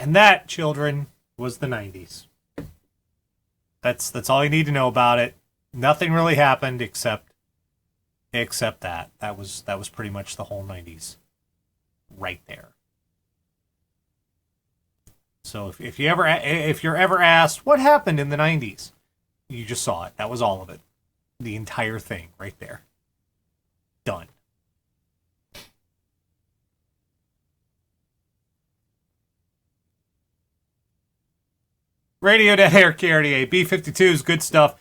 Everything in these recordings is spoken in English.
And that, children, was the 90s. That's all you need to know about it. Nothing really happened except that. That was pretty much the whole 90s right there. So if you're ever asked what happened in the 90s, you just saw it. That was all of it. The entire thing right there. Done. Radio Dead Air KRDA. B-52 is good stuff.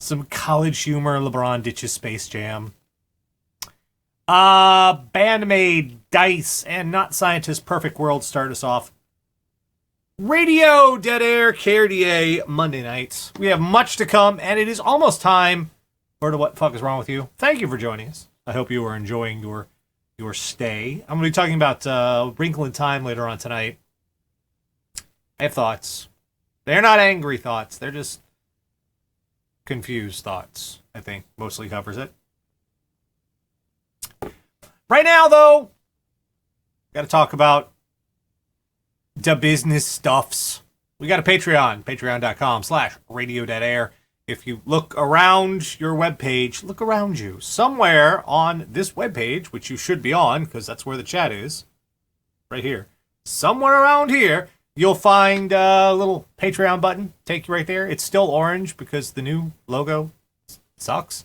Some college humor. LeBron ditches Space Jam. Bandmade, Dice, and Not Scientist Perfect World start us off. Radio Dead Air KRDA Monday nights. We have much to come, and it is almost time for the What the Fuck Is Wrong With You. Thank you for joining us. I hope you are enjoying your stay. I'm going to be talking about Wrinkle in Time later on tonight. I have thoughts. They're not angry thoughts. They're just confused thoughts, I think. Mostly covers it. Right now, though, got to talk about the business stuffs. We got a Patreon, patreon.com/Radio Dead Air. If you look around your webpage, look around you. Somewhere on this webpage, which you should be on, because that's where the chat is, right here. Somewhere around here, you'll find a little Patreon button. Take you right there. It's still orange because the new logo sucks.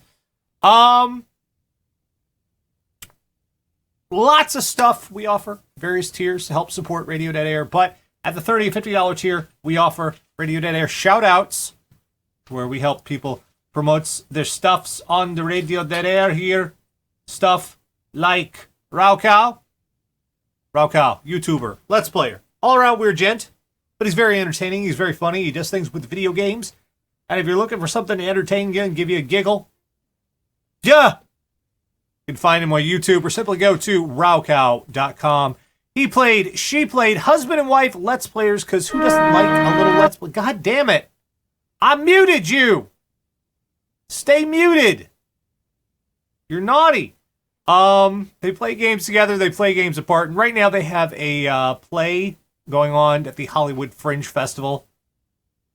Lots of stuff we offer, various tiers to help support Radio Dead Air, but at the $30 and $50 tier, we offer Radio Dead Air shout-outs, where we help people promote their stuffs on the Radio Dead Air here. Stuff like Raukau, YouTuber, Let's Player, all-around weird gent, but he's very entertaining, he's very funny, he does things with video games, and if you're looking for something to entertain you and give you a giggle, yeah! You can find him on YouTube or simply go to Raukau.com. She played husband and wife Let's Players, because who doesn't like a little Let's Play? God damn it. I muted you. Stay muted. You're naughty. They play games together. They play games apart. And right now they have a play going on at the Hollywood Fringe Festival.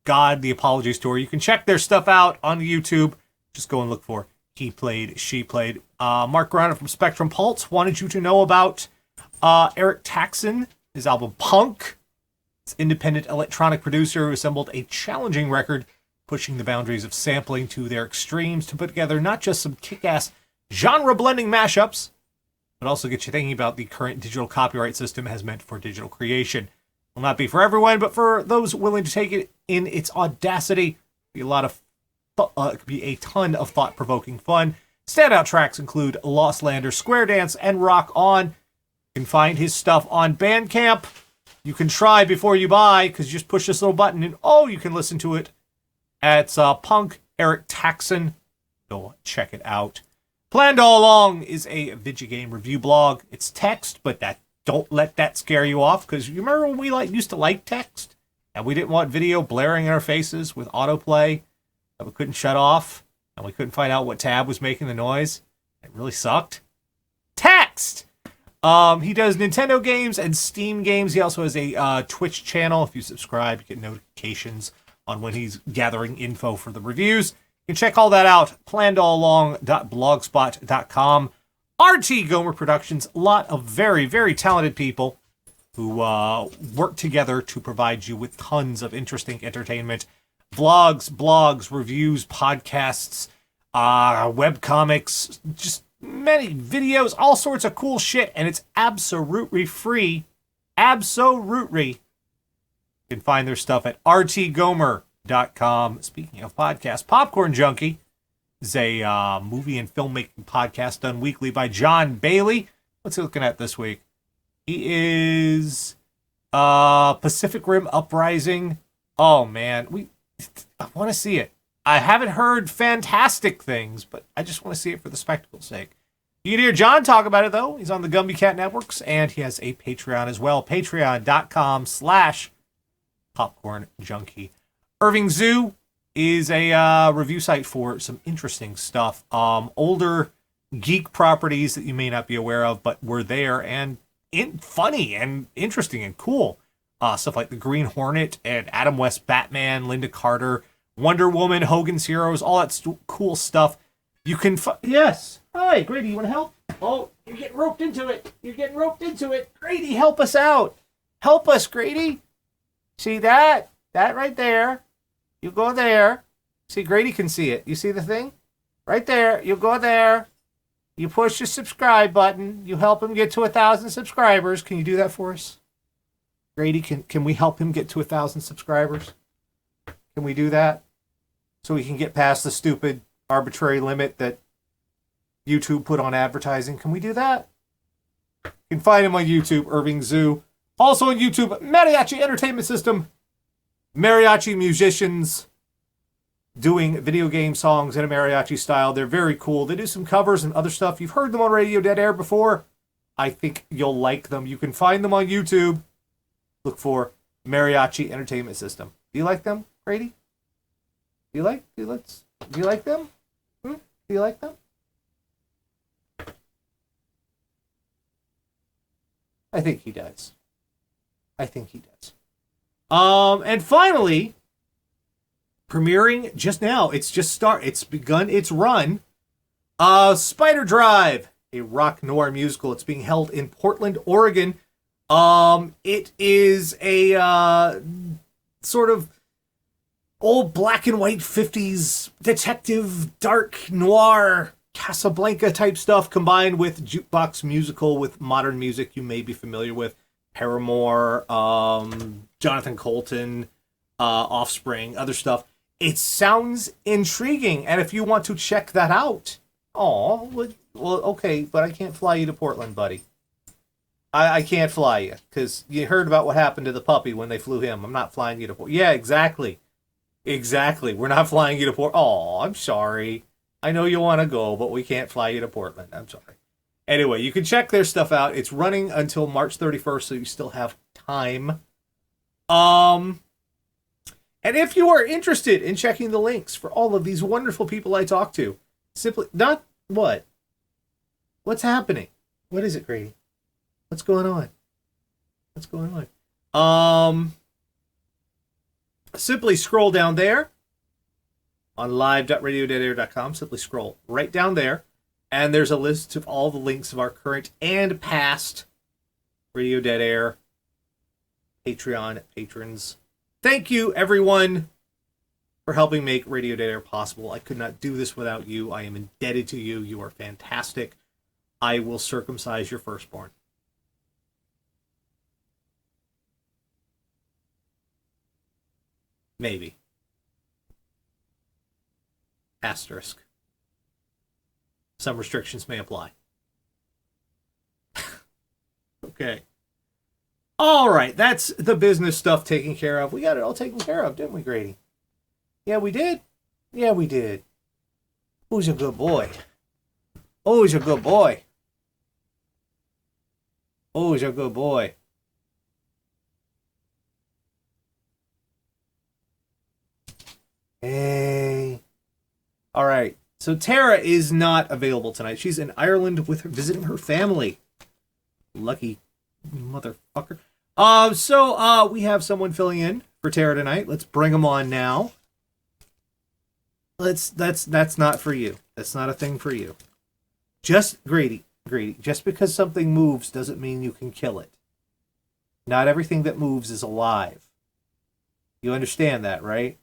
God, the Apologies Tour. You can check their stuff out on YouTube. Just go and look for He Played, She Played. Mark Griner from Spectrum Pulse wanted you to know about Eric Taxon, his album Punk. It's an independent electronic producer who assembled a challenging record, pushing the boundaries of sampling to their extremes to put together not just some kick-ass genre-blending mashups, but also get you thinking about the current digital copyright system has meant for digital creation. Will not be for everyone, but for those willing to take it in its audacity, be it could be a ton of thought-provoking fun. Standout tracks include Lost Lander, Square Dance, and Rock On. You can find his stuff on Bandcamp. You can try before you buy, because you just push this little button and you can listen to it. It's Punk, Eric Taxon. Go check it out. Planned All Along is a video game review blog. It's text, but don't let that scare you off, because you remember when we used to like text, and we didn't want video blaring in our faces with autoplay that we couldn't shut off, and we couldn't find out what tab was making the noise. It really sucked. Text! He does Nintendo games and Steam games. He also has a Twitch channel. If you subscribe, you get notifications on when he's gathering info for the reviews. You can check all that out, plannedallalong.blogspot.com. RT Gomer Productions, a lot of very, very talented people who work together to provide you with tons of interesting entertainment. Vlogs, blogs, reviews, podcasts, webcomics, just many videos, all sorts of cool shit, and it's absolutely free. Absolutely. You can find their stuff at rtgomer.com. Speaking of podcasts, Popcorn Junkie is a movie and filmmaking podcast done weekly by John Bailey. What's he looking at this week? He is Pacific Rim Uprising. Oh, man. I want to see it. I haven't heard fantastic things, but I just want to see it for the spectacle's sake. You can hear John talk about it, though. He's on the Gumby Cat Networks, and he has a Patreon as well. Patreon.com/Popcorn Junkie. Irving Zoo is a review site for some interesting stuff. Older geek properties that you may not be aware of, but were there and funny and interesting and cool. Stuff like the Green Hornet and Adam West Batman, Linda Carter, Wonder Woman, Hogan's Heroes, all that cool stuff. You can yes. Hi, Grady, you want to help? Oh, you're getting roped into it. You're getting roped into it. Grady, help us out. Help us, Grady. See that? That right there. You go there. See, Grady can see it. You see the thing? Right there. You go there. You push the subscribe button. You help him get to 1,000 subscribers. Can you do that for us? Grady, can we help him get to 1,000 subscribers? Can we do that? So we can get past the stupid arbitrary limit that YouTube put on advertising. Can we do that? You can find him on YouTube, Irving Zoo. Also on YouTube, Mariachi Entertainment System. Mariachi musicians doing video game songs in a mariachi style. They're very cool. They do some covers and other stuff. You've heard them on Radio Dead Air before. I think you'll like them. You can find them on YouTube. Look for Mariachi Entertainment System. Do you like them, Grady? Do you like them? Do you like them? I think he does. And finally, premiering just now. It's begun its run. Spider Drive, a rock noir musical. It's being held in Portland, Oregon. It is a sort of old black and white 50s detective dark noir Casablanca type stuff combined with jukebox musical with modern music you may be familiar with. Paramore, Jonathan Colton, Offspring, other stuff. It sounds intriguing, and if you want to check that out, well, okay, but I can't fly you to Portland, buddy. I can't fly you, because you heard about what happened to the puppy when they flew him. I'm not flying you to Portland. Yeah, exactly. We're not flying you to Portland. Oh, I'm sorry. I know you want to go, but we can't fly you to Portland. I'm sorry. Anyway, you can check their stuff out. It's running until March 31st, so you still have time. And if you are interested in checking the links for all of these wonderful people I talk to, simply, not what? What's happening? What is it, Grady? What's going on? Simply scroll down there on live.radiodeadair.com. Simply scroll right down there, and there's a list of all the links of our current and past Radio Dead Air Patreon patrons. Thank you, everyone, for helping make Radio Dead Air possible. I could not do this without you. I am indebted to you. You are fantastic. I will circumcise your firstborn. Maybe. Asterisk. Some restrictions may apply. Okay. All right, that's the business stuff taken care of. We got it all taken care of, didn't we, Grady? Yeah, we did. Who's a good boy? Who's a good boy? Hey. All right. So Tara is not available tonight. She's in Ireland visiting her family. Lucky motherfucker. So we have someone filling in for Tara tonight. Let's bring him on now. That's not for you. That's not a thing for you. Just Grady, just because something moves doesn't mean you can kill it. Not everything that moves is alive. You understand that, right?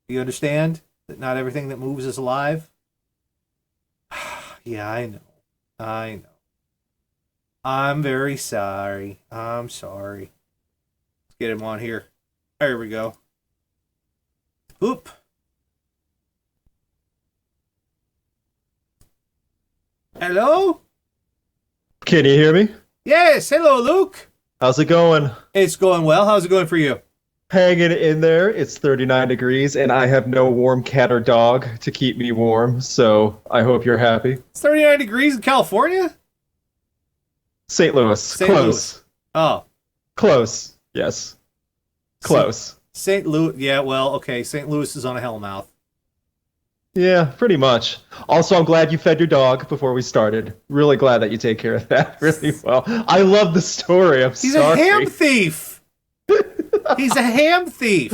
You understand that not everything that moves is alive? Yeah, I know. I'm very sorry. I'm sorry. Let's get him on here. There we go. Oop. Hello? Can you hear me? Yes, hello, Luke. How's it going? It's going well. How's it going for you? Hanging in there. It's 39 degrees, and I have no warm cat or dog to keep me warm, so I hope you're happy. It's 39 degrees in California? St. Louis. Close. Oh. Close. Yes. Close. St. Louis. Yeah, well, okay. St. Louis is on a hellmouth. Yeah, pretty much. Also, I'm glad you fed your dog before we started. Really glad that you take care of that really well. I love the story. I'm He's sorry. a ham thief. He's a ham thief.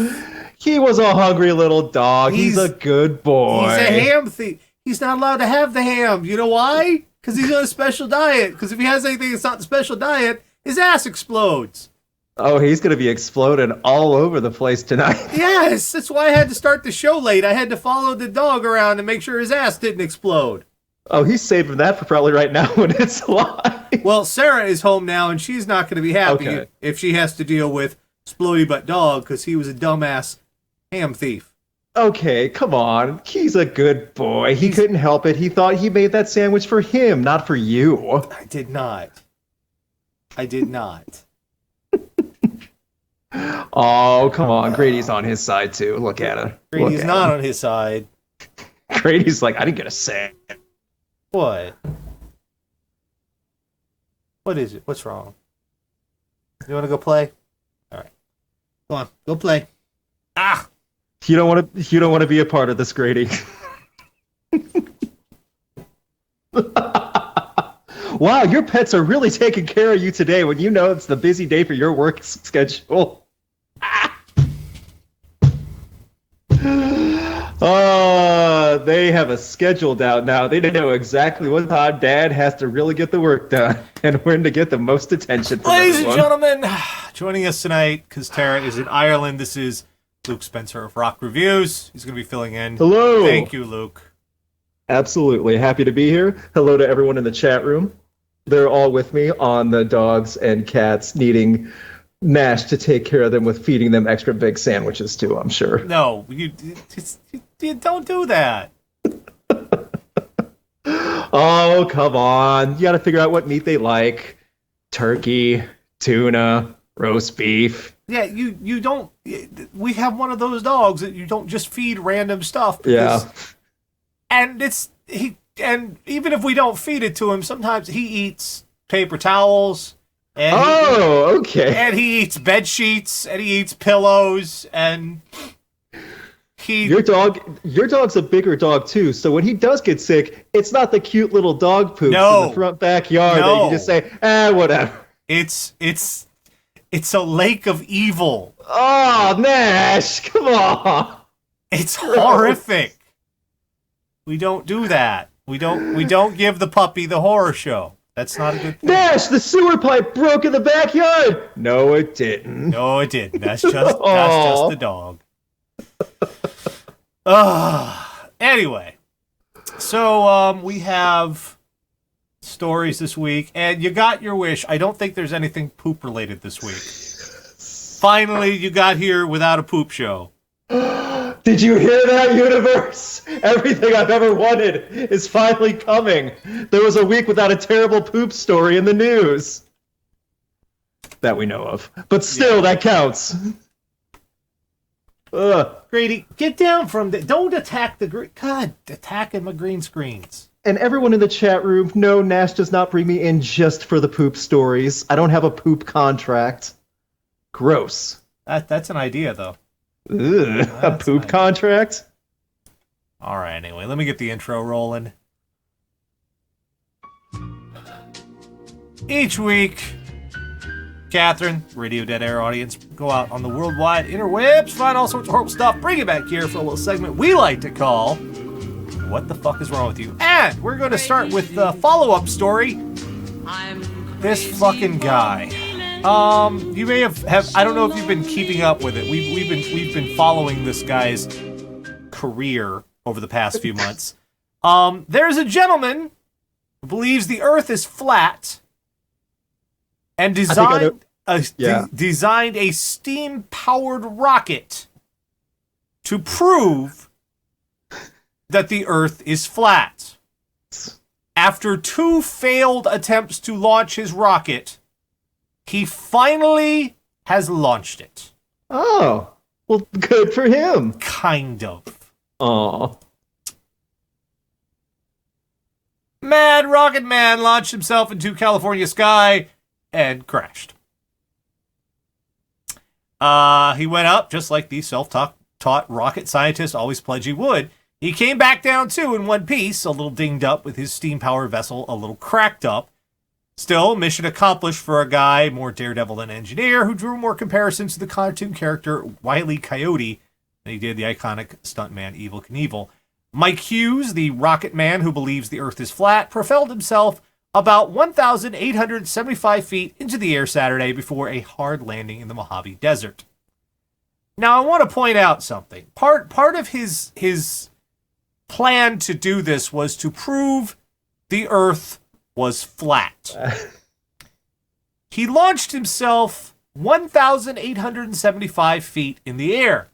He was a hungry little dog. He's a good boy. He's a ham thief. He's not allowed to have the ham. You know why? Because he's on a special diet. Because if he has anything that's not the special diet, his ass explodes. Oh, he's going to be exploding all over the place tonight. Yes, that's why I had to start the show late. I had to follow the dog around and make sure his ass didn't explode. Oh, he's saving that for probably right now when it's live. Well, Sarah is home now, and she's not going to be happy Okay. if she has to deal with Splody Butt Dog because he was a dumbass ham thief. Okay, come on. He's a good boy. He couldn't help it. He thought he made that sandwich for him, not for you. I did not. I did not. Oh, come on. Grady's on his side, too. Look at him. Grady's not on his side. Grady's like, I didn't get a say. What? What is it? What's wrong? You want to go play? All right. Go on. Go play. Ah! You don't want to be a part of this, Grady. Wow, your pets are really taking care of you today when you know it's the busy day for your work schedule. Oh, they have a schedule down now. They know exactly what time Dad has to really get the work done and when to get the most attention from Ladies and everyone. gentlemen, joining us tonight, because Tara is in Ireland, this is Luke Spencer of Rock Reviews. He's going to be filling in. Hello. Thank you, Luke. Absolutely. Happy to be here. Hello to everyone in the chat room. They're all with me on the dogs and cats needing Nash to take care of them with feeding them extra big sandwiches too, I'm sure. No, you don't do that. Oh, come on. You got to figure out what meat they like. Turkey, tuna, roast beef. Yeah, you don't. We have one of those dogs that you don't just feed random stuff. Yeah. And and even if we don't feed it to him, sometimes he eats paper towels. And Oh, okay. and he eats bed sheets, and he eats pillows, and Your dog's a bigger dog too, so when he does get sick, it's not the cute little dog poops No. in the front backyard that you No. can just say, whatever. it's a lake of evil. Oh, Nash, come on. It's horrific. We don't do that. We don't give the puppy the horror show. That's not a good thing. Nash, the sewer pipe broke in the backyard. No, it didn't. No, it didn't. That's just the dog. Anyway, so we have stories this week, and you got your wish. I don't think there's anything poop related this week. Finally, you got here without a poop show. Did you hear that, universe? Everything I've ever wanted is finally coming. There was a week without a terrible poop story in the news. That we know of. But still, that counts. Ugh. Grady, get down from the. Don't attack the green. God, attacking my green screens. And everyone in the chat room, no, Nash does not bring me in just for the poop stories. I don't have a poop contract. Gross. That's an idea, though. Ugh, a That's poop nice. contract? All right, anyway, let me get the intro rolling. Each week, Catherine, Radio Dead Air audience, go out on the worldwide interwebs, find all sorts of horrible stuff, bring it back here for a little segment we like to call What the Fuck Is Wrong With You? And we're going to start with the follow-up story. This fucking guy. You may have I don't know if you've been keeping up with it. We've been following this guy's career over the past few months. There's a gentleman who believes the Earth is flat and designed designed a steam-powered rocket to prove that the Earth is flat. After 2 failed attempts to launch his rocket, he finally has launched it. Oh, well, good for him. Kind of. Aw. Mad Rocket Man launched himself into California sky and crashed. He went up, just like the self-taught rocket scientist always pledged he would. He came back down too in one piece, a little dinged up with his steam-powered vessel, a little cracked up. Still, mission accomplished for a guy more daredevil than engineer who drew more comparisons to the cartoon character Wile E. Coyote than he did the iconic stuntman Evel Knievel. Mike Hughes, the rocket man who believes the Earth is flat, propelled himself about 1,875 feet into the air Saturday before a hard landing in the Mojave Desert. Now, I want to point out something. Part of his plan to do this was to prove the Earth was flat. He launched himself 1,875 feet in the air.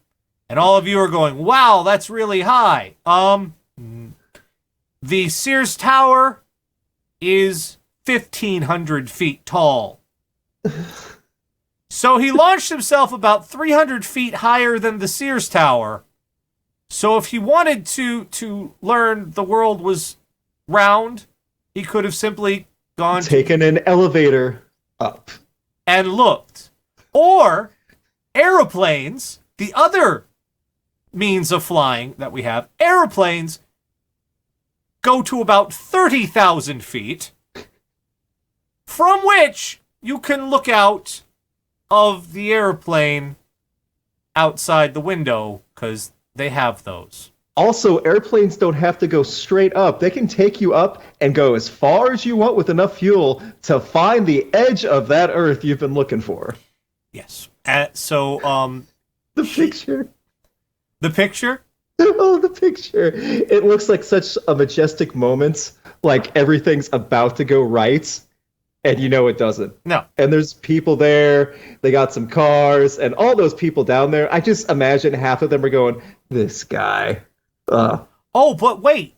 And all of you are going, wow, that's really high. The Sears Tower is 1,500 feet tall. So he launched himself about 300 feet higher than the Sears Tower. So if he wanted to learn the world was round, he could have simply taken an elevator up and looked. Or aeroplanes, the other means of flying that we have, aeroplanes go to about 30,000 feet, from which you can look out of the airplane outside the window, because they have those. Also, airplanes don't have to go straight up. They can take you up and go as far as you want with enough fuel to find the edge of that Earth you've been looking for. Yes. The picture. The picture? Oh, the picture. It looks like such a majestic moment, like everything's about to go right, and you know it doesn't. No. And there's people there, they got some cars, and all those people down there, I just imagine half of them are going, this guy. Oh, but wait,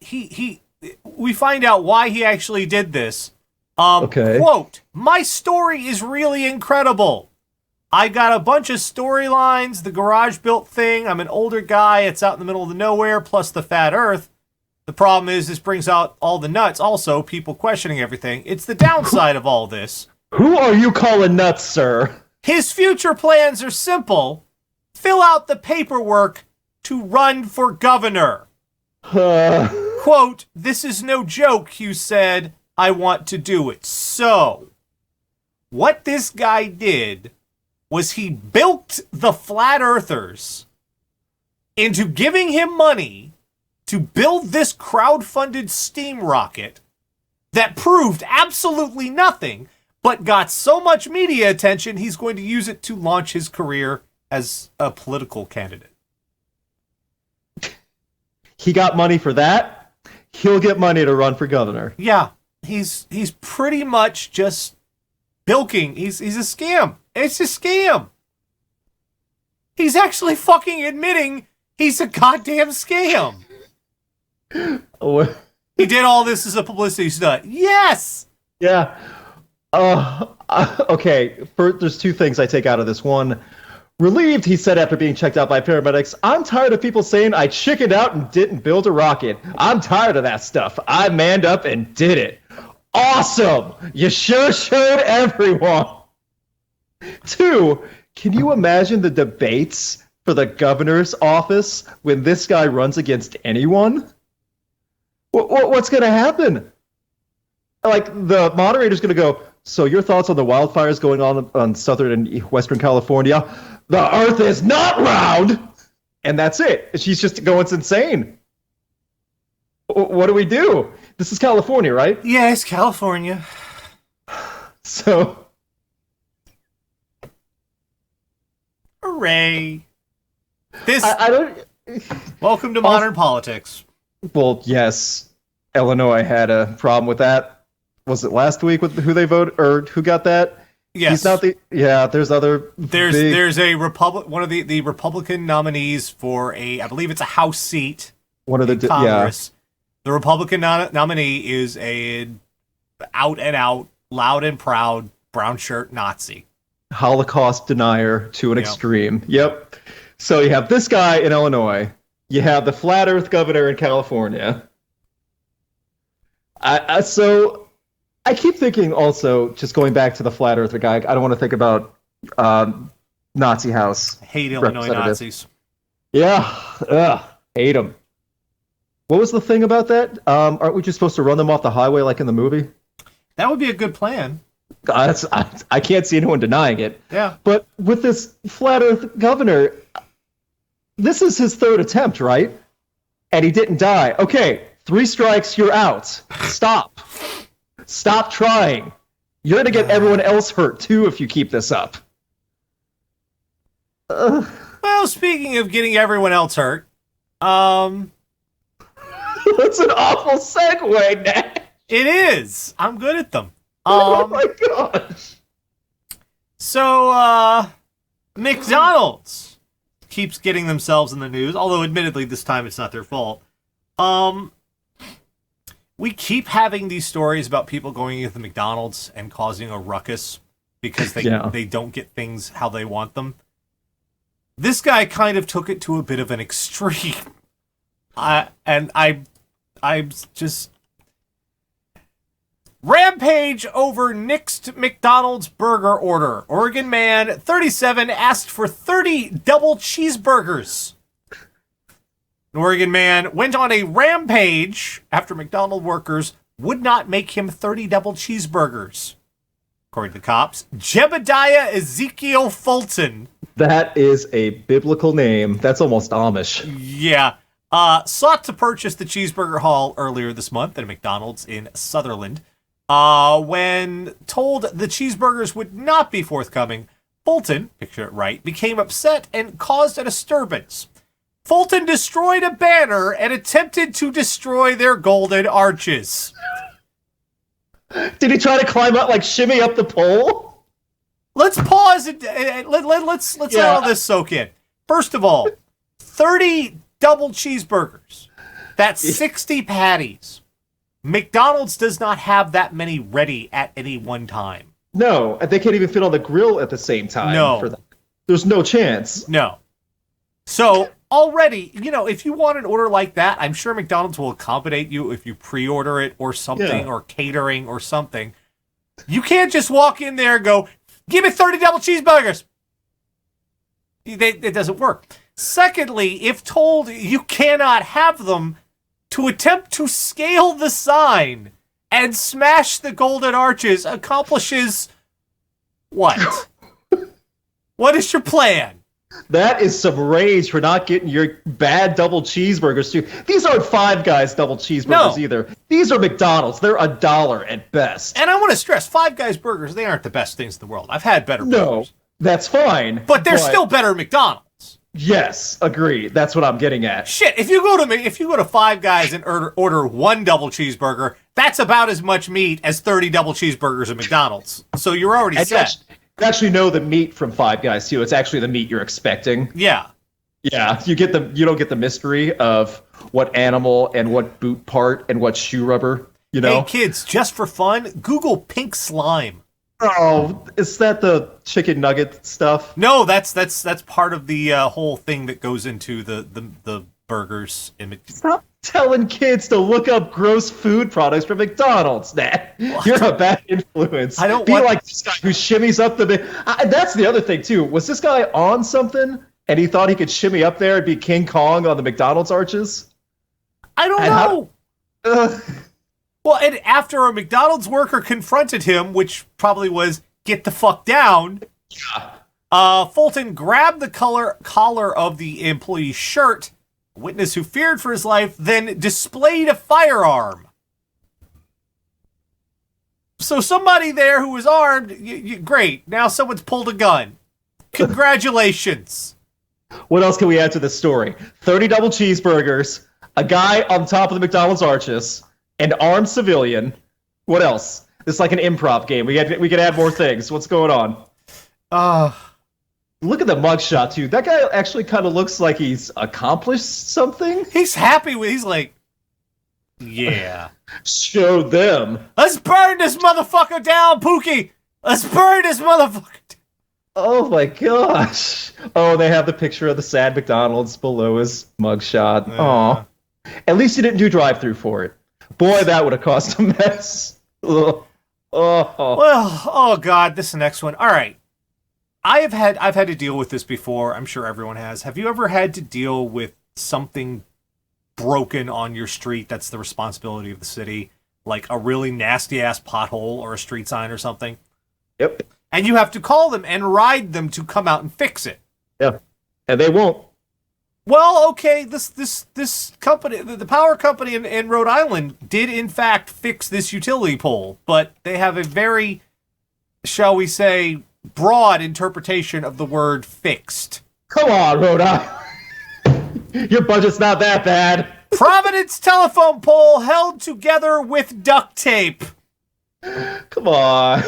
we find out why he actually did this. Okay. Quote, my story is really incredible. I got a bunch of storylines, the garage built thing, I'm an older guy, it's out in the middle of the nowhere, plus the fat Earth. The problem is this brings out all the nuts, also people questioning everything. It's the downside of all this. Who are you calling nuts, sir? His future plans are simple. Fill out the paperwork to run for governor. Quote, this is no joke, Hughes said. I want to do it. So, what this guy did was he bilked the flat earthers into giving him money to build this crowd-funded steam rocket that proved absolutely nothing, but got so much media attention he's going to use it to launch his career as a political candidate. He got money for that. He'll get money to run for governor. Yeah, he's pretty much just bilking. He's a scam. It's a scam. He's actually fucking admitting he's a goddamn scam. He did all this as a publicity stunt. Yes. Yeah. Okay. There's two things I take out of this. One, relieved, he said after being checked out by paramedics, I'm tired of people saying I chickened out and didn't build a rocket. I'm tired of that stuff. I manned up and did it. Awesome. You sure showed everyone. Two, can you imagine the debates for the governor's office when this guy runs against anyone? What's going to happen? Like, the moderator's going to go, so your thoughts on the wildfires going on southern and western California? The Earth is not round! And that's it. She's just going insane. What do we do? This is California, right? Yes, California. So... Hooray. This. I don't... Welcome to modern politics. Well, yes. Illinois had a problem with that. Was it last week with who they voted, or who got that? Yes. He's not the... Yeah, there's other... There's a one of the Republican nominees for I believe it's a House seat one of the in Congress. Yeah. The Republican nominee is a out and out, loud and proud, brown shirt Nazi. Holocaust denier to an extreme. Yep. So you have this guy in Illinois. You have the flat Earth governor in California. So I keep thinking also, just going back to the flat Earther guy, I don't want to think about Nazi House. I hate Illinois Nazis. Yeah. Hate them. What was the thing about that? Aren't we just supposed to run them off the highway like in the movie? That would be a good plan. I can't see anyone denying it. Yeah. But with this flat Earth governor, this is his third attempt, right? And he didn't die. Okay, 3 strikes, you're out. Stop. Stop trying. You're going to get everyone else hurt, too, if you keep this up. Well, speaking of getting everyone else hurt, That's an awful segue, Nat. it is. I'm good at them. Oh my gosh. So, McDonald's keeps getting themselves in the news, although admittedly this time it's not their fault. We keep having these stories about people going into the McDonald's and causing a ruckus because they don't get things how they want them. This guy kind of took it to a bit of an extreme. I'm just... Rampage over nixed McDonald's burger order. Oregon man, 37, asked for 30 double cheeseburgers. An Oregon man went on a rampage after McDonald's workers would not make him 30 double cheeseburgers. According to the cops, Jebediah Ezekiel Fulton. That is a biblical name. That's almost Amish. Yeah. Sought to purchase the cheeseburger haul earlier this month at a McDonald's in Sutherland. When told the cheeseburgers would not be forthcoming, Fulton, picture it right, became upset and caused a disturbance. Fulton destroyed a banner and attempted to destroy their golden arches. Did he try to climb up, like shimmy up the pole? Let's pause and let's let all this soak in. First of all, 30 double cheeseburgers. That's 60 patties. McDonald's does not have that many ready at any one time. No, they can't even fit on the grill at the same time. No. There's no chance. No. So, already, if you want an order like that, I'm sure McDonald's will accommodate you if you pre-order it or something, or catering or something. You can't just walk in there and go, give me 30 double cheeseburgers. It doesn't work. Secondly, if told you cannot have them, to attempt to scale the sign and smash the golden arches accomplishes what? What is your plan? That is some rage for not getting your bad double cheeseburgers too. These aren't Five Guys double cheeseburgers either. These are McDonald's. They're $1 at best. And I want to stress, Five Guys burgers, they aren't the best things in the world. I've had better burgers. No, that's fine. But they're still better than McDonald's. Yes, agree. That's what I'm getting at. Shit, if you go to Five Guys and order 1 double cheeseburger, that's about as much meat as 30 double cheeseburgers at McDonald's. So you're already set. You actually know the meat from Five Guys too. It's actually the meat you're expecting. Yeah. Yeah, you don't get the mystery of what animal and what boot part and what shoe rubber, Hey kids, just for fun, Google pink slime. Oh, is that the chicken nugget stuff? No, that's part of the whole thing that goes into the burgers. Stop telling kids to look up gross food products from McDonald's, Nat. You're a bad influence. I don't be want... like this guy who shimmies up that's the other thing too. Was this guy on something and he thought he could shimmy up there and be King Kong on the McDonald's arches? I don't know. Well, and after a McDonald's worker confronted him, which probably was, get the fuck down, Fulton grabbed the collar of the employee's shirt, a witness who feared for his life, then displayed a firearm. So somebody there who was armed, great, now someone's pulled a gun. Congratulations. What else can we add to this story? 30 double cheeseburgers, a guy on top of the McDonald's arches, an armed civilian. What else? This is like an improv game. We could add more things. What's going on? Look at the mugshot too. That guy actually kind of looks like he's accomplished something. He's happy with. He's like, yeah. Show them. Let's burn this motherfucker down, Pookie. Let's burn this motherfucker down. Oh my gosh. Oh, they have the picture of the sad McDonald's below his mugshot. Aw. At least he didn't do drive-through for it. Boy, that would have caused a mess. Ugh. Oh. Well, oh god, this next one. All right. I've had to deal with this before. I'm sure everyone has. Have you ever had to deal with something broken on your street that's the responsibility of the city, like a really nasty ass pothole or a street sign or something. Yep. And you have to call them and ride them to come out and fix it. Yeah. And they won't. Well, okay, this company, the power company in Rhode Island, did in fact fix this utility pole, but they have a very, shall we say, broad interpretation of the word fixed. Come on, Rhode Island. Your budget's not that bad. Providence telephone pole held together with duct tape. Come on.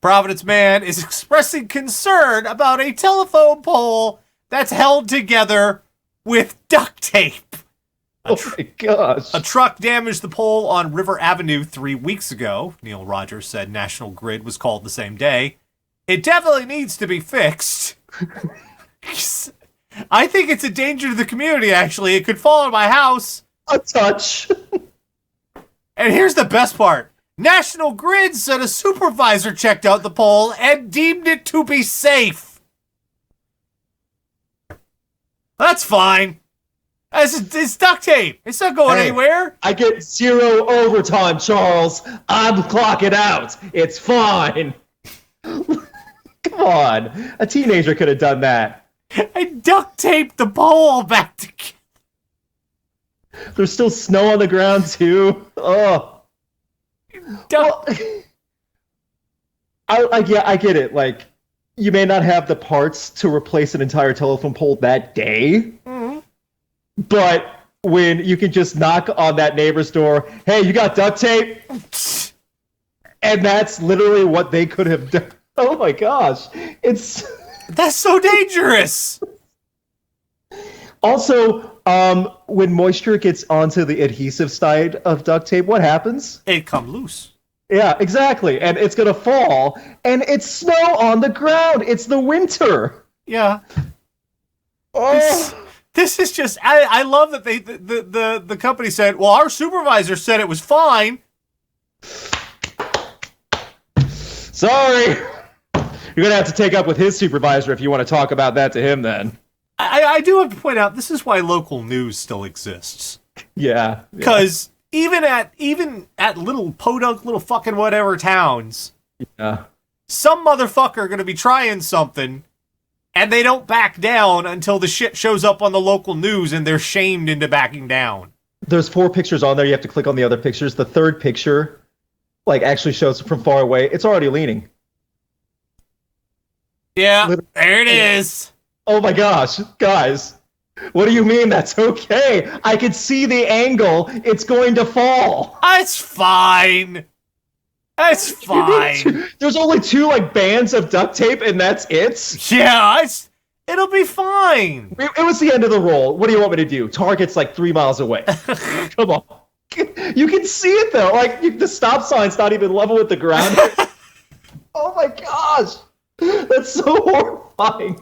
Providence man is expressing concern about a telephone pole that's held together with duct tape. Oh my gosh. A truck damaged the pole on River Avenue 3 weeks ago. Neil Rogers said National Grid was called the same day. It definitely needs to be fixed. I think it's a danger to the community, actually. It could fall on my house. A touch. And here's the best part. National Grid said a supervisor checked out the pole and deemed it to be safe. That's fine. It's duct tape. It's not going anywhere. I get 0 overtime, Charles. I'm clocking out. It's fine. Come on. A teenager could have done that. I duct taped the pole back together. There's still snow on the ground, too. Oh. Well, I get it. Like, you may not have the parts to replace an entire telephone pole that day, but when you can just knock on that neighbor's door, hey, you got duct tape? And that's literally what they could have done. Oh my gosh. That's so dangerous. Also, when moisture gets onto the adhesive side of duct tape, what happens? It come loose. Yeah, exactly. And it's going to fall. And it's snow on the ground. It's the winter. Yeah. Oh. This is just... I love that the company said, well, our supervisor said it was fine. Sorry. You're going to have to take up with his supervisor if you want to talk about that to him then. I do have to point out, this is why local news still exists. Yeah. Because even at little podunk, little fucking whatever towns, some motherfucker going to be trying something, and they don't back down until the shit shows up on the local news, and they're shamed into backing down. There's 4 pictures on there. You have to click on the other pictures. The third picture, actually shows from far away. It's already leaning. Yeah, there it is. Oh my gosh, guys. What do you mean that's okay? I can see the angle. It's going to fall. It's fine. It's fine. There's only 2 bands of duct tape and that's it? Yeah, it'll be fine. It was the end of the roll. What do you want me to do? Target's 3 miles away. Come on. You can see it though. The stop sign's not even level with the ground. Oh my gosh. That's so horrifying.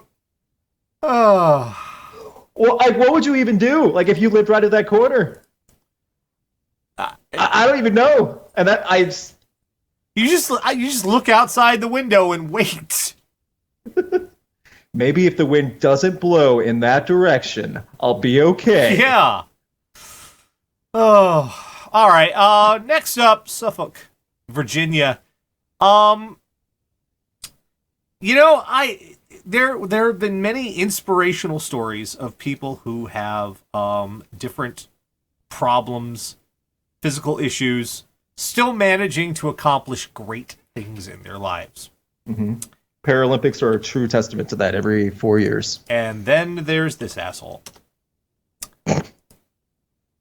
Oh. Well, what would you even do? If you lived right at that corner? I don't even know. And you just look outside the window and wait. Maybe if the wind doesn't blow in that direction, I'll be okay. Yeah. Oh, all right. Next up, Suffolk, Virginia. There have been many inspirational stories of people who have different problems, physical issues, still managing to accomplish great things in their lives. Mm-hmm. Paralympics are a true testament to that every 4 years. And then there's this asshole.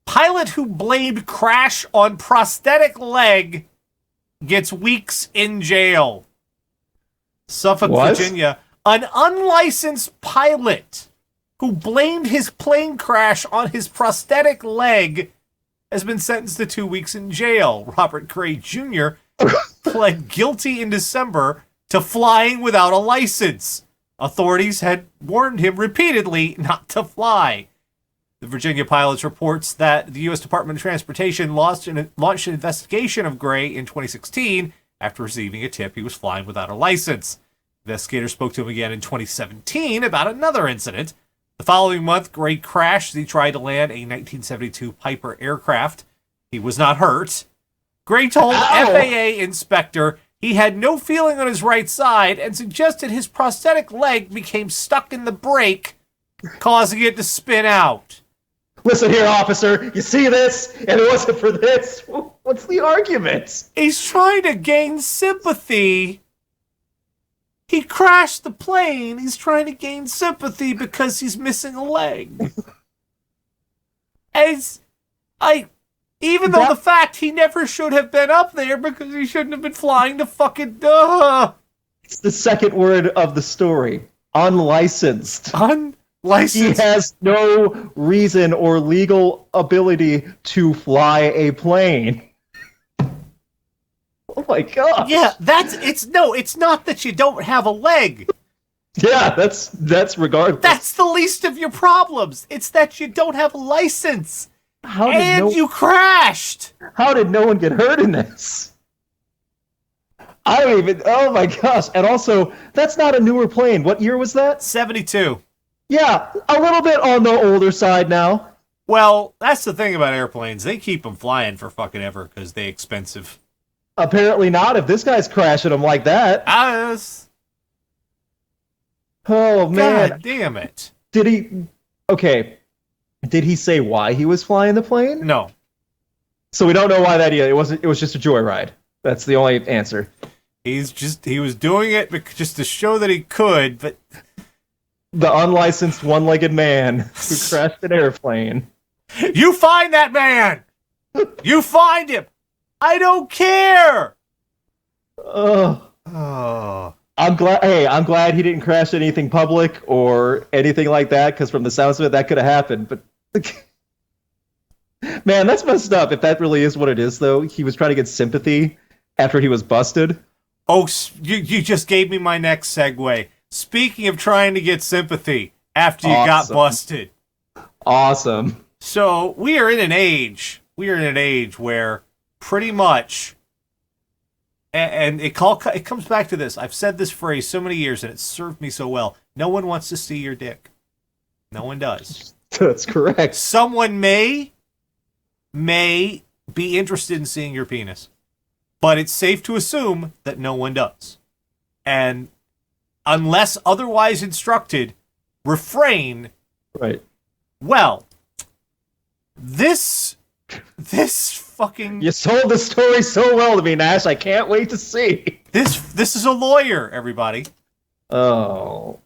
Pilot who blamed crash on prosthetic leg gets weeks in jail. Suffolk, Virginia. An unlicensed pilot who blamed his plane crash on his prosthetic leg has been sentenced to 2 weeks in jail. Robert Gray Jr. pled guilty in December to flying without a license. Authorities had warned him repeatedly not to fly. The Virginia Pilots reports that the U.S. Department of Transportation launched an investigation of Gray in 2016 after receiving a tip he was flying without a license. Investigators spoke to him again in 2017 about another incident. The following month, Gray crashed as he tried to land a 1972 Piper aircraft. He was not hurt. Gray told FAA inspector he had no feeling on his right side and suggested his prosthetic leg became stuck in the brake, causing it to spin out. Listen here, officer. You see this? And it wasn't for this. What's the argument? He's trying to gain sympathy. He crashed the plane. He's trying to gain sympathy because he's missing a leg. And even though the fact he never should have been up there because he shouldn't have been flying to fucking It's the second word of the story. Unlicensed. Unlicensed. He has no reason or legal ability to fly a plane. Oh my god. Yeah, it's not that you don't have a leg. Yeah, that's regardless. That's the least of your problems. It's that you don't have a license. You crashed. How did no one get hurt in this? I don't even. Oh my gosh! And also, that's not a newer plane. What year was that? 72. Yeah, a little bit on the older side now. Well, that's the thing about airplanes. They keep them flying for fucking ever because they're expensive. Apparently not. If this guy's crashing them like that. Oh man! God damn it! Did he? Okay. Did he say why he was flying the plane? No. So we don't know why that either. It was just a joyride. That's the only answer. He was doing it just to show that he could, but the unlicensed one-legged man who crashed an airplane. You find that man. You find him. I don't care. Oh. I'm glad he didn't crash anything public or anything like that, because from the sounds of it, that could have happened. But man, that's messed up. If that really is what it is, though, he was trying to get sympathy after he was busted. Oh, you just gave me my next segue. Speaking of trying to get sympathy after you got busted. Awesome. So we are in an age where pretty much, and it comes back to this. I've said this phrase so many years, and it's served me so well. No one wants to see your dick. No one does. That's correct. Someone may be interested in seeing your penis, but it's safe to assume that no one does. And unless otherwise instructed, refrain. Right. Well, this fucking... You sold the story so well to me, Nash. I can't wait to see. This is a lawyer, everybody. Oh.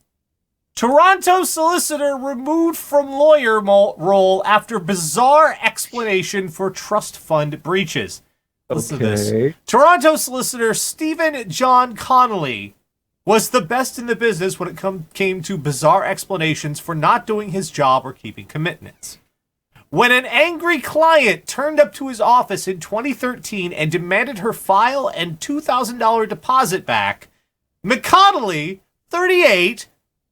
Toronto solicitor removed from lawyer role after bizarre explanation for trust fund breaches. Listen to this. Toronto solicitor Stephen John Connolly was the best in the business when it came to bizarre explanations for not doing his job or keeping commitments. When an angry client turned up to his office in 2013 and demanded her file and $2,000 deposit back, McConnelly, 38,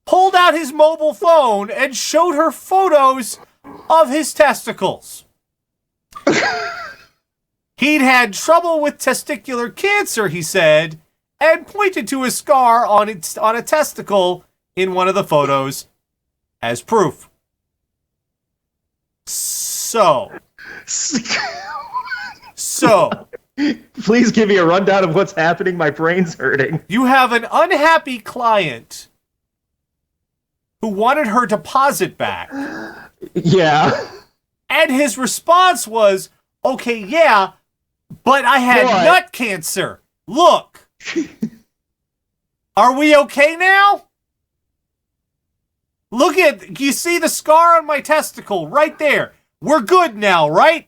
pulled out his mobile phone and showed her photos of his testicles. He'd had trouble with testicular cancer, he said, and pointed to a scar on a testicle in one of the photos as proof. So, please give me a rundown of what's happening. My brain's hurting. You have an unhappy client who wanted her deposit back. Yeah. And his response was, okay, yeah, but I had nut cancer. Look. Are we okay now? Look you see the scar on my testicle right there. We're good now, right?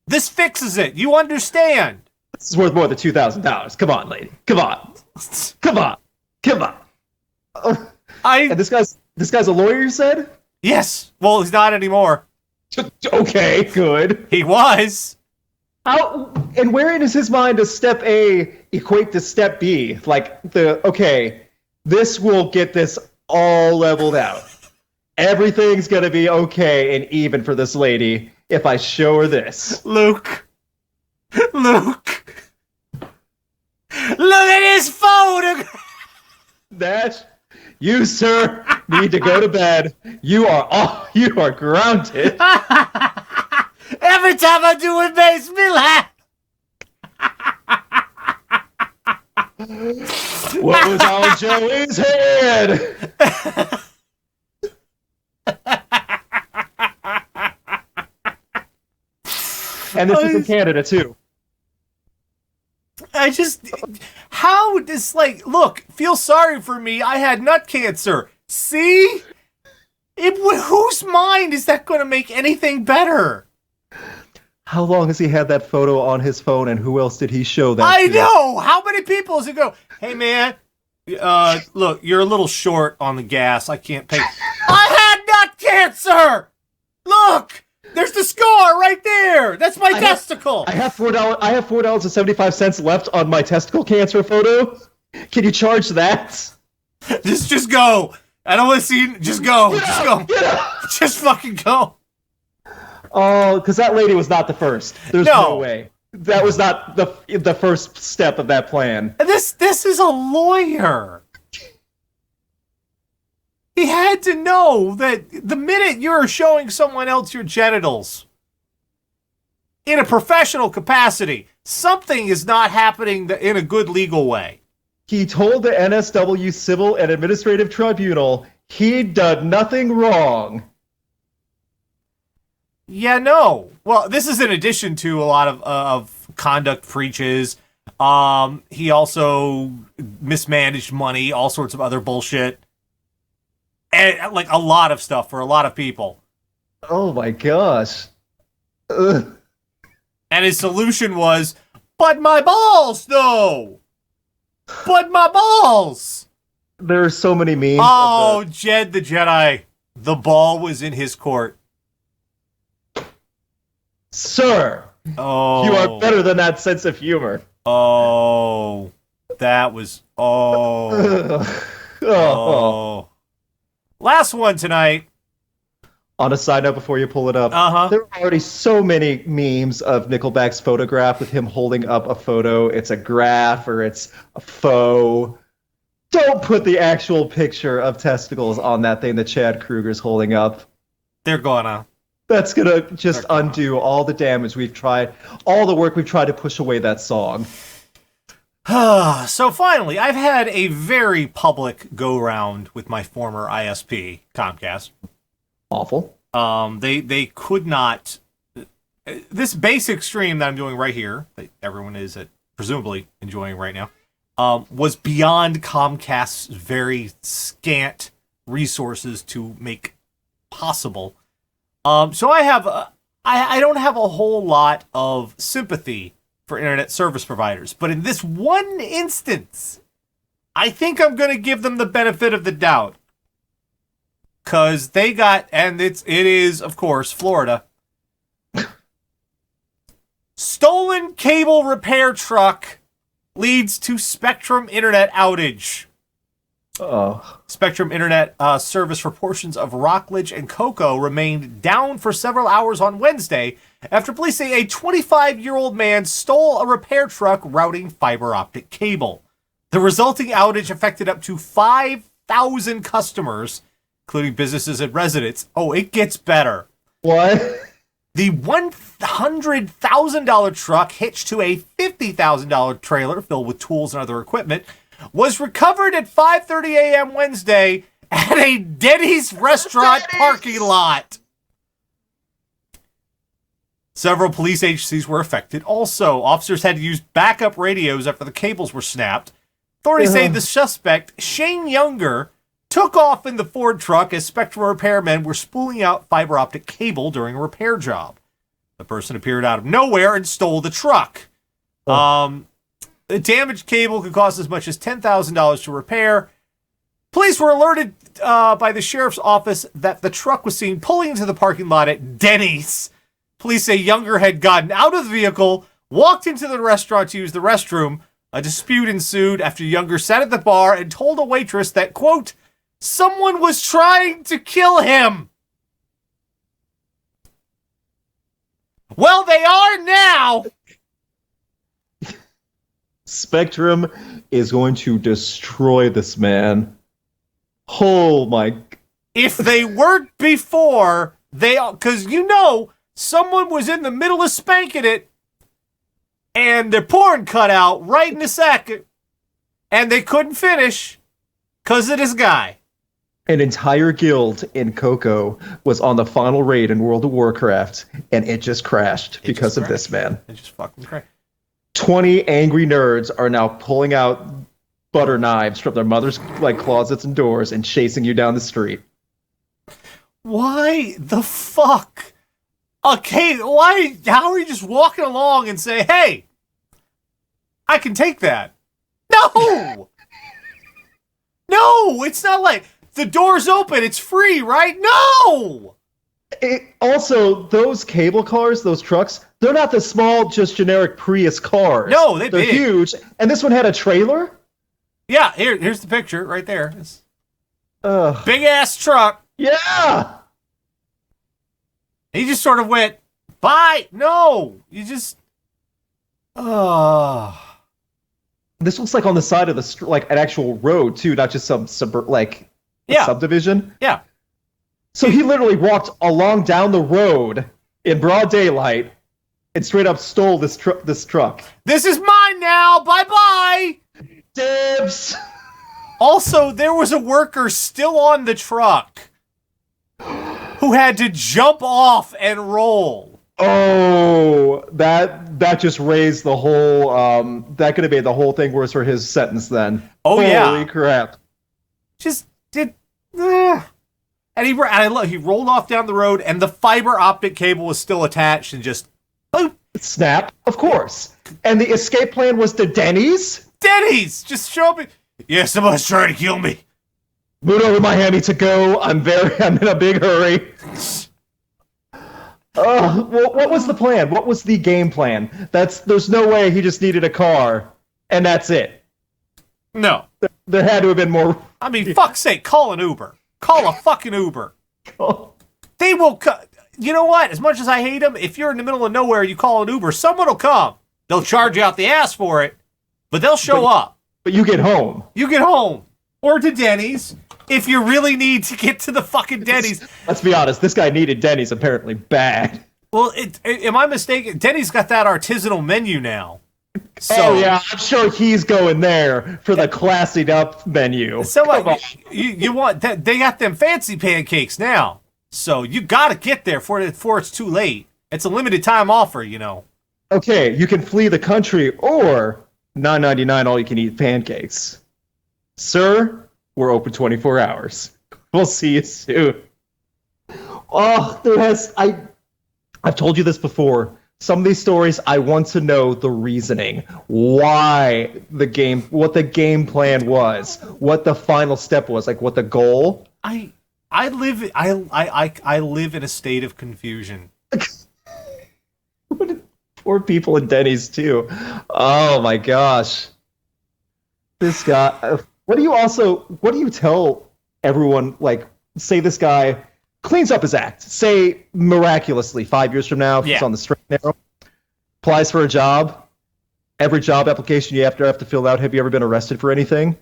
This fixes it. You understand? This is worth more than $2,000. Come on, lady. Come on. Come on. Come on. And this guy's a lawyer, you said? Yes. Well, he's not anymore. Okay, good. He was. How, and wherein is his mind does step A equate to step B? Like, this will get this all leveled out. Everything's going to be okay and even for this lady if I show her this. Luke. Look at his photograph. Nash, You, sir, need to go to bed. You are grounded. Every time I do it makes me laugh. What was on Joey's head? And this is in Canada, too. How does, look, feel sorry for me. I had nut cancer. See? Whose mind is that going to make anything better? How long has he had that photo on his phone, and who else did he show that I to? know! How many people does it go, hey, man, look, you're a little short on the gas. I can't pay. I had nut cancer! Look! There's the scar right there. That's my testicle. I have $4. I have $4.75 left on my testicle cancer photo. Can you charge that? Just go. I don't want to see you. Just go. Just go. Just fucking go. Oh, because that lady was not the first. There's no way. That was not the first step of that plan. This is a lawyer. He had to know that the minute you're showing someone else your genitals in a professional capacity, something is not happening in a good legal way. He told the NSW Civil and Administrative Tribunal he'd done nothing wrong. Yeah, no. Well, this is in addition to a lot of conduct breaches. He also mismanaged money, all sorts of other bullshit. And, a lot of stuff for a lot of people. Oh my gosh. Ugh. And his solution was, but my balls, though! But my balls! There are so many memes. Oh, Jed the Jedi. The ball was in his court. Sir! Oh. You are better than that sense of humor. Oh. That was... Oh. Oh. Last one tonight. On a side note, before you pull it up, there are already so many memes of Nickelback's photograph with him holding up a photo. It's a graph or it's a faux. Don't put the actual picture of testicles on that thing that Chad Kroeger's holding up. They're gonna. That's gonna just undo all the damage we've tried, all the work we've tried to push away that song. So finally, I've had a very public go-round with my former ISP, Comcast. Awful. They could not... This basic stream that I'm doing right here, that everyone is presumably enjoying right now, was beyond Comcast's very scant resources to make possible. So I don't have a whole lot of sympathy for internet service providers. But in this one instance, I think I'm going to give them the benefit of the doubt. Because they got, and it is, of course, Florida. Stolen cable repair truck leads to Spectrum Internet outage. Oh. Spectrum Internet service for portions of Rockledge and Cocoa remained down for several hours on Wednesday after police say a 25-year-old man stole a repair truck routing fiber optic cable. The resulting outage affected up to 5,000 customers, including businesses and residents. Oh, it gets better. What? The $100,000 truck hitched to a $50,000 trailer filled with tools and other equipment was recovered at 5:30 a.m. Wednesday at a Denny's restaurant parking lot. Several police agencies were affected. Also, officers had to use backup radios after the cables were snapped. Authorities say the suspect, Shane Younger, took off in the Ford truck as Spectrum repairmen were spooling out fiber optic cable during a repair job. The person appeared out of nowhere and stole the truck. The damaged cable could cost as much as $10,000 to repair. Police were alerted by the sheriff's office that the truck was seen pulling into the parking lot at Denny's. Police say Younger had gotten out of the vehicle, walked into the restaurant to use the restroom. A dispute ensued after Younger sat at the bar and told a waitress that, quote, someone was trying to kill him. Well, they are now. Spectrum is going to destroy this man. Oh my. If they weren't before, because someone was in the middle of spanking it, and their porn cut out right in a second, and they couldn't finish because of this guy. An entire guild in Coco was on the final raid in World of Warcraft, and it just crashed because of this man. It just fucking crashed. 20 angry nerds are now pulling out butter knives from their mother's closets and doors and chasing you down the street. Why the fuck? Okay, how are you just walking along and say, hey, I can take that? No! No, it's not like the door's open, it's free, right? No! Also, those cable cars, those trucks, they're not the small, just generic Prius cars. No, they're big. Huge. And this one had a trailer? Yeah, here's the picture right there. Big ass truck. Yeah! He just sort of went, bye. No, you just. This looks like on the side of the an actual road too, not just some subdivision. Yeah. So he literally walked along down the road in broad daylight and straight up stole this truck. This is mine now. Bye bye. Dibs. Also, there was a worker still on the truck who had to jump off and roll. Oh, that just raised the whole. That could have made the whole thing worse for his sentence then. Oh, yeah. Holy crap! Just did. And he rolled off down the road, and the fiber optic cable was still attached, and just boop. Snap. Of course. And the escape plan was to Denny's. Denny's, just show me. Yeah, someone's trying to kill me. Move over my hammy to go. I'm in a big hurry. What was the plan? What was the game plan? There's no way he just needed a car, and that's it. No. There had to have been more. I mean, fuck's sake, call an Uber. Call a fucking Uber. They will you know what? As much as I hate them, if you're in the middle of nowhere, you call an Uber, someone will come. They'll charge you out the ass for it, but they'll show up. But you get home. You get home. Or to Denny's. If you really need to get to the fucking Denny's. Let's be honest, this guy needed Denny's apparently bad. Well, am I mistaken? Denny's got that artisanal menu now. So, oh yeah, I'm sure he's going there for the classied up menu. So you want that? They got them fancy pancakes now. So you got to get there before it's too late. It's a limited time offer, Okay, you can flee the country or $9.99 all you can eat pancakes. Sir, we're open 24 hours. We'll see you soon. Oh, I've told you this before. Some of these stories, I want to know the reasoning, why what the game plan was, what the final step was, what the goal. I live in a state of confusion. Poor people in Denny's too. Oh my gosh, this guy. What do you tell everyone? Say this guy cleans up his act. Say miraculously 5 years from now, if he's on the straight and narrow, applies for a job. Every job application you have to fill out. Have you ever been arrested for anything?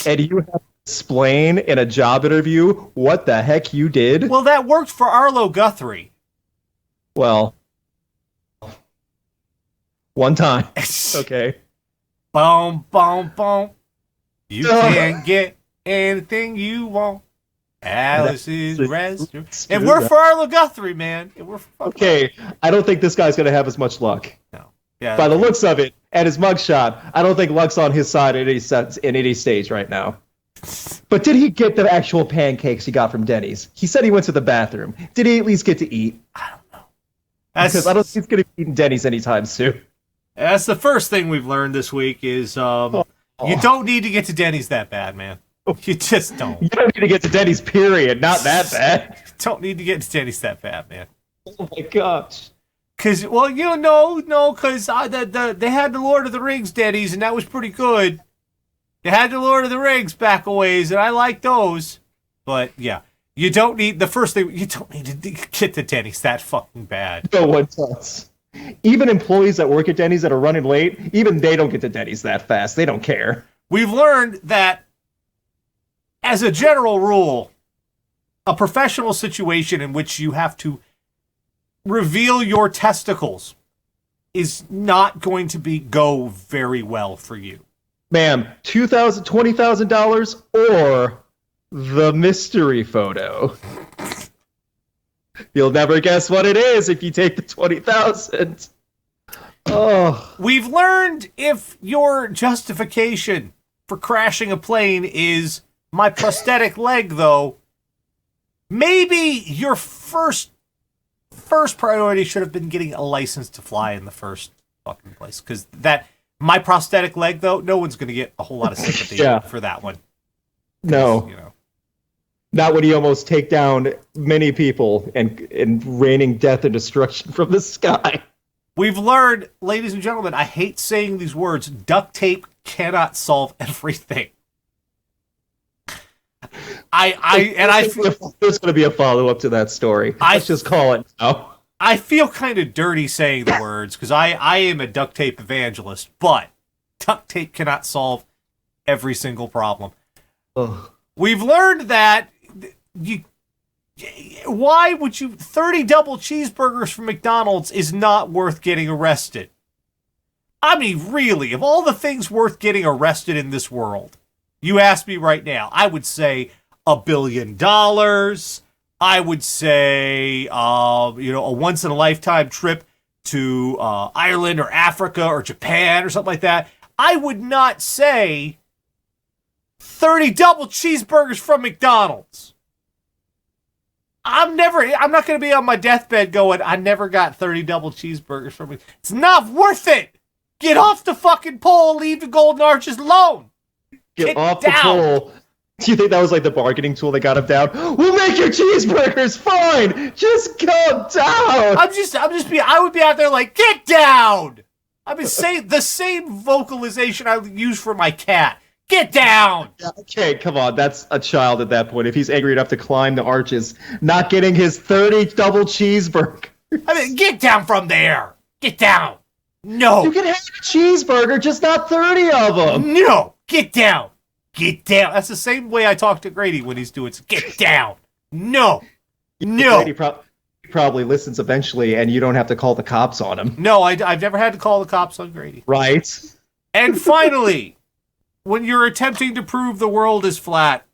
And you have to explain in a job interview what the heck you did. Well, that worked for Arlo Guthrie. Well, one time. Okay. Boom, boom, boom. You can get anything you want. Alice's restaurant. It worked for Arlo Guthrie, man. It worked for Okay, I don't think this guy's going to have as much luck. No. Yeah. By the looks of it, and his mugshot, I don't think luck's on his side in any stage right now. But did he get the actual pancakes he got from Denny's? He said he went to the bathroom. Did he at least get to eat? I don't know. Because I don't think he's going to be eating Denny's anytime soon. That's the first thing we've learned this week is you don't need to get to Denny's that bad, man. You just don't. You don't need to get to Denny's, period. Not that bad. You don't need to get to Denny's that bad, man. Oh my gosh. Because, because they had the Lord of the Rings Denny's, and that was pretty good. They had the Lord of the Rings back a ways, and I like those. But, yeah, you don't need to get to Denny's that fucking bad. No one does. Even employees that work at Denny's that are running late, even they don't get to Denny's that fast. They don't care. We've learned that as a general rule, a professional situation in which you have to reveal your testicles is not going to go very well for you. Ma'am, $20,000 or the mystery photo. You'll never guess what it is if you take the 20,000. Oh. We've learned if your justification for crashing a plane is my prosthetic leg, though, maybe your first priority should have been getting a license to fly in the first fucking place. Because my prosthetic leg, though, no one's going to get a whole lot of sympathy for that one. No. You know. Not when you almost take down many people and raining death and destruction from the sky. We've learned, ladies and gentlemen, I hate saying these words, duct tape cannot solve everything. There's going to be a follow-up to that story. Let's just call it now. I feel kind of dirty saying the words, because I am a duct tape evangelist, but duct tape cannot solve every single problem. Ugh. We've learned that why would you 30 double cheeseburgers from McDonald's is not worth getting arrested. I mean, really, of all the things worth getting arrested in this world, you ask me right now, I would say $1 billion. I would say, a once in a lifetime trip to Ireland or Africa or Japan or something like that. I would not say 30 double cheeseburgers from McDonald's. I'm not going to be on my deathbed going, I never got 30 double cheeseburgers from McDonald's. It's not worth it. Get off the fucking pole. Leave the Golden Arches alone. Get off the pole. Do you think that was like the bargaining tool that got him down? We'll make your cheeseburgers fine. Just come down. I would be out there like, get down. I've been saying the same vocalization I use for my cat. Get down! Okay, come on. That's a child at that point. If he's angry enough to climb the arches, not getting his 30 double cheeseburger. I mean, get down from there! Get down! No! You can have a cheeseburger, just not 30 of them! No! Get down! Get down! That's the same way I talk to Grady when he's doing get down! No! No! Grady probably listens eventually, and you don't have to call the cops on him. No, I've never had to call the cops on Grady. Right. And finally, when you're attempting to prove the world is flat,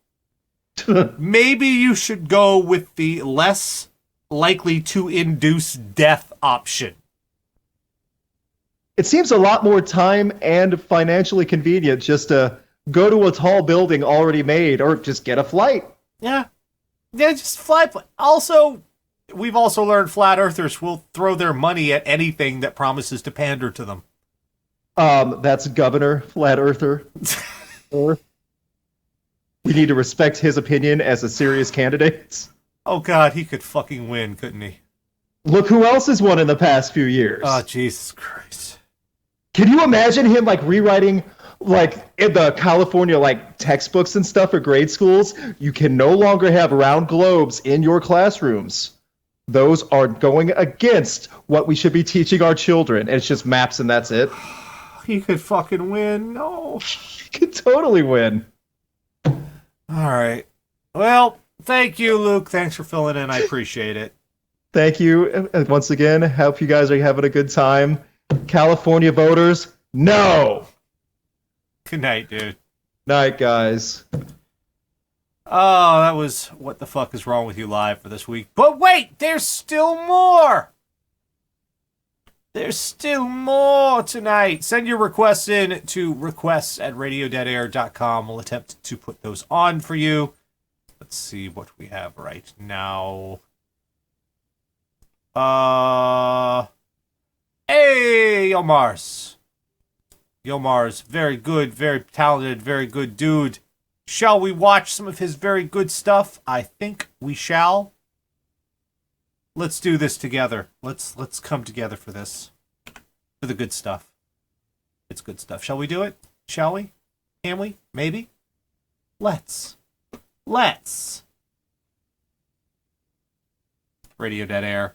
maybe you should go with the less likely to induce death option. It seems a lot more time and financially convenient just to go to a tall building already made or just get a flight. Yeah, just fly. Also, we've also learned flat earthers will throw their money at anything that promises to pander to them. That's Governor Flat Earther. We need to respect his opinion as a serious candidate. Oh God, he could fucking win, couldn't he? Look who else has won in the past few years. Oh, Jesus Christ. Can you imagine him rewriting in the California textbooks and stuff for grade schools? You can no longer have round globes in your classrooms. Those are going against what we should be teaching our children. And it's just maps and that's it. He could fucking win. No. He could totally win. All right. Well, thank you, Luke. Thanks for filling in. I appreciate it. Thank you. Once again, hope you guys are having a good time. California voters, no. Good night, dude. Night, guys. Oh, that was What the Fuck Is Wrong With You Live for this week. But wait, there's still more. There's still more tonight. Send your requests in to requests@radiodeadair.com. We'll attempt to put those on for you. Let's see what we have right now. Hey, Yomars. Yomars, very good, very talented, very good dude. Shall we watch some of his very good stuff? I think we shall. Let's do this together. Let's come together for this. For the good stuff. It's good stuff. Shall we do it? Shall we? Can we? Maybe? Let's. Radio Dead Air.